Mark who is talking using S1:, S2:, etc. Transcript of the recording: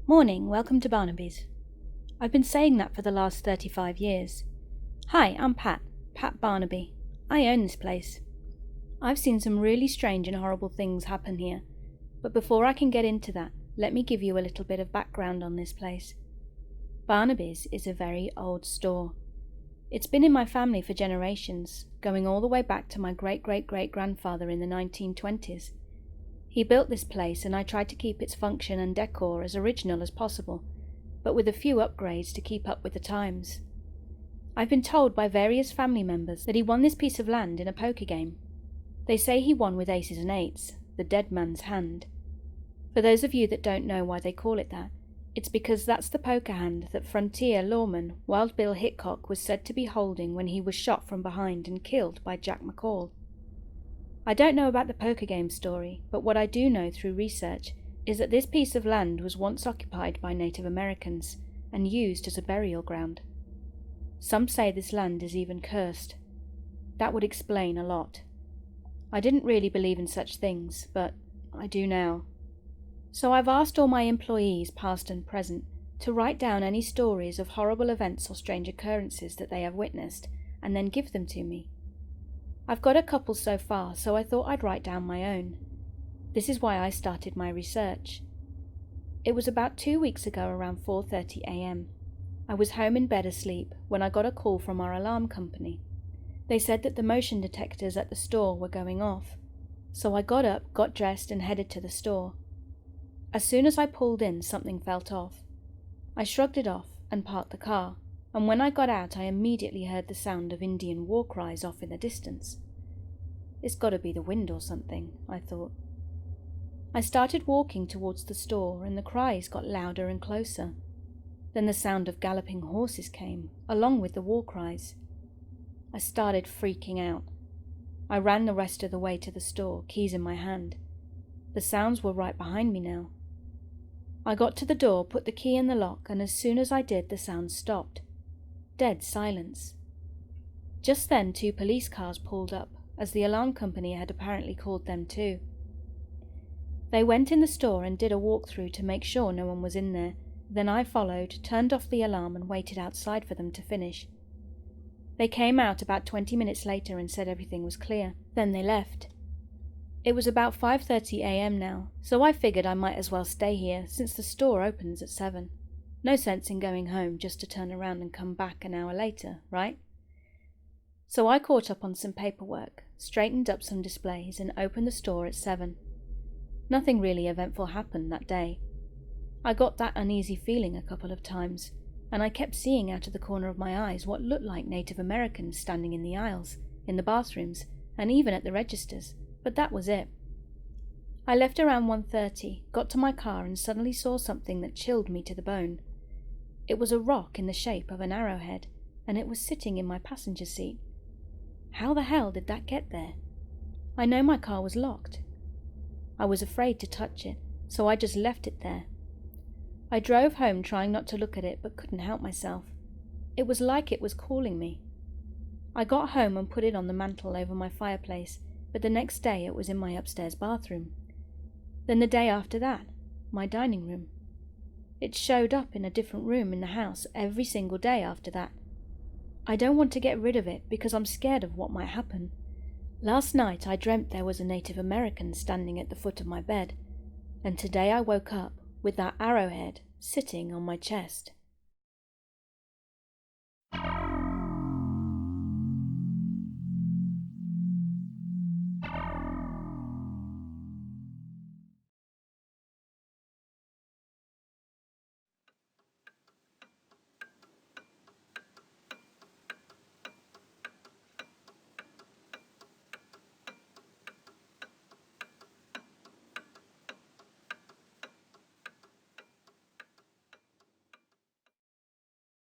S1: Morning, welcome to Barnaby's. I've been saying that for the last 35 years. Hi, I'm Pat Barnaby. I own this place. I've seen some really strange and horrible things happen here, but before I can get into that, let me give you a little bit of background on this place. Barnaby's is a very old store. It's been in my family for generations, going all the way back to my great-great-great-grandfather in the 1920s. He built this place and I tried to keep its function and decor as original as possible, but with a few upgrades to keep up with the times. I've been told by various family members that he won this piece of land in a poker game. They say he won with aces and eights, the dead man's hand. For those of you that don't know why they call it that, it's because that's the poker hand that frontier lawman Wild Bill Hickok was said to be holding when he was shot from behind and killed by Jack McCall. I don't know about the poker game story, but what I do know through research is that this piece of land was once occupied by Native Americans and used as a burial ground. Some say this land is even cursed. That would explain a lot. I didn't really believe in such things, but I do now. So I've asked all my employees, past and present, to write down any stories of horrible events or strange occurrences that they have witnessed, and then give them to me. I've got a couple so far, so I thought I'd write down my own. This is why I started my research. It was about 2 weeks ago around 4:30 a.m. I was home in bed asleep when I got a call from our alarm company. They said that the motion detectors at the store were going off. So I got up, got dressed and headed to the store. As soon as I pulled in, something felt off. I shrugged it off and parked the car, and when I got out I immediately heard the sound of Indian war cries off in the distance. It's got to be the wind or something, I thought. I started walking towards the store and the cries got louder and closer. Then the sound of galloping horses came, along with the war cries. I started freaking out. I ran the rest of the way to the store, keys in my hand. The sounds were right behind me now. I got to the door, put the key in the lock, and as soon as I did, the sound stopped. Dead silence. Just then 2 police cars pulled up, as the alarm company had apparently called them too. They went in the store and did a walkthrough to make sure no one was in there. Then I followed, turned off the alarm and waited outside for them to finish. They came out about 20 minutes later and said everything was clear. Then they left. It was about 5:30 a.m. now, so I figured I might as well stay here since the store opens at 7. No sense in going home just to turn around and come back an hour later, right? So I caught up on some paperwork, straightened up some displays and opened the store at 7. Nothing really eventful happened that day. I got that uneasy feeling a couple of times, and I kept seeing out of the corner of my eyes what looked like Native Americans standing in the aisles, in the bathrooms, and even at the registers, but that was it. I left around 1:30, got to my car and suddenly saw something that chilled me to the bone. It was a rock in the shape of an arrowhead, and it was sitting in my passenger seat. How the hell did that get there? I know my car was locked. I was afraid to touch it, so I just left it there. I drove home trying not to look at it, but couldn't help myself. It was like it was calling me. I got home and put it on the mantel over my fireplace, but the next day it was in my upstairs bathroom. Then the day after that, my dining room. It showed up in a different room in the house every single day after that. I don't want to get rid of it because I'm scared of what might happen. Last night I dreamt there was a Native American standing at the foot of my bed, and today I woke up with that arrowhead sitting on my chest.